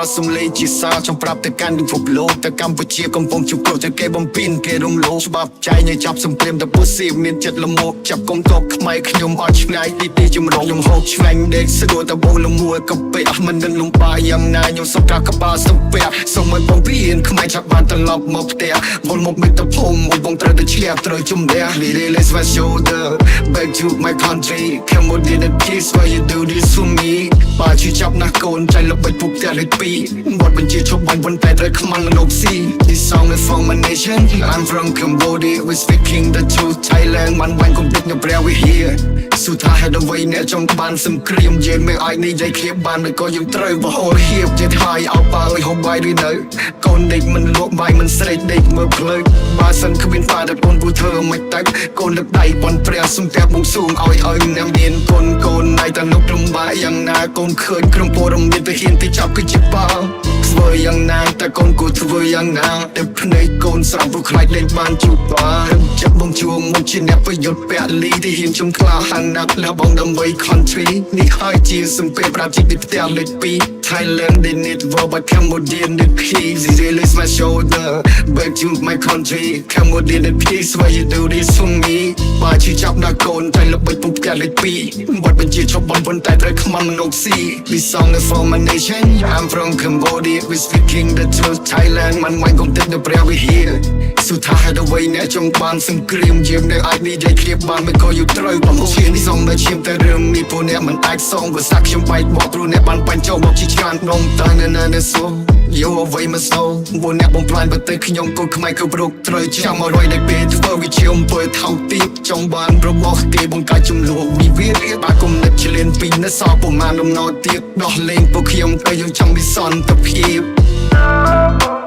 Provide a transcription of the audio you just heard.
ប្រសំលេងជាសារចំប្រាប់ទៅកាន់ពិភពលោកតែកម្ពុជាកំពុងជួបប្រទះគេបំពេញគេរំលោភច្បាប់ចែងឲ្យចាប់សង្គ្រាមតែពុស៊ីមានចិត្តល្មោកចាប់កុំតបខ្មែរខ្ញុំអត់ឆ្ងាយទីជំរងខ្ញុំហូបឆ្ងាញ់ដេកស្រួលតែបងលមួយកពេអស់មិនដឹងលំបាយ៉ាងណាខ្ញុំសុំកាកបាសុំពាក់សុំឲ្យបងពីនខ្មែរចាប់បានត្រឡប់មកផ្ទះបងមកមិត្តភូមិបងត្រូវទៅឈ្នះត្រូវជំនះ Let's my shoulder back to my country come on in the peace why you do this for me បាជាចាប់ណាស់កូនចៃល្បិចពុកផ្ទះលេខ2បទបញ្ជាឈប់បាញ់ប៉ុន្តែត្រូវខ្មាំងលោកស៊ី This song is for my nation I'm from Cambodia we speaking the truth Thailand មិនបាញ់កុំទឹកនៅព្រះវិហារសុថាហេតុអ្វីអ្នកចង់បានសង្គ្រាមយើងមិនអាចនិយាយគ្នាបានឬក៏យើងត្រូវបហោហៀបជាថៃអោបើឲ្យហូបបាយឬនៅកូនដេកមិនលក់បាយមិនស្រេកដេកមើលភ្លើបើសិនគ្មានបាតែកូនពូធ្វើមិនទៅកូនលើកដៃបនព្រះសុំតែបងស៊ូងឲ្យអ្នកមានកូនណៃតែលោកលំបាកយ៉ាងណាកូនឃើញក្រុមពលរំមានទៅហ៊ានទៅចាប់គឺជាបាល់ធ្វើយ៉ាងណាតែកូនគួរធ្វើយ៉ាងណាតែភ្នែកកូនស្រង់ព្រោះខ្លាចលេងបានជួបបានចាប់បងជួងមកជាអ្នកប្រយុទ្ធពលីที่ហ៊ានជំក្លាហានណាស់แล้วបងដើម្បី country នេះហើយជាសំពេលប្រាប់ជីវិតផ្ទះលេខ2 Thailand they need war but Cambodian the peace really is my shoulder back to my country Cambodian the peace why you do this for me បើជាចាប់ដល់កូនតែល្បិចពុកផ្ទះលេខ2បទបញ្ជាឈប់បនប៉ុន្តែត្រូវខ្មាំងលោកស៊ី This song is for my nation I'm from Cambodia we speaking the truth Thailand មិនមានកុំទឹកនៅព្រះវិហារសុថាហេតុអ្វីអ្នកចង់បានសង្គ្រាមយើងនៅអាចនិយាយគ្នាបានមិនក៏យូរត្រូវបងឈាននេះសុំតែឈាមតែរឿងនេះពួកអ្នកមិនអាចសងភាសាខ្ញុំបែកបកព្រោះអ្នកបានបញ្ចុះមកជាច្រើននំតែនៅសួរយោអ្វីមកសោពួកអ្នកបំផ្លាញប្រទេសខ្ញុំកូនខ្មែរគ្រប់រូបត្រូវចាំ100នៃពេលធ្វើវិជាអំពើថោកទាបចង់បានរបស់គេបង្កើតចំនួនវិវាទបាគុំនិតឆ្លៀនពីនៅសល់ប្រមាណដំណោទៀតដោះលែងពួកខ្ញុំទៅយើងចង់មានសន្តិភាព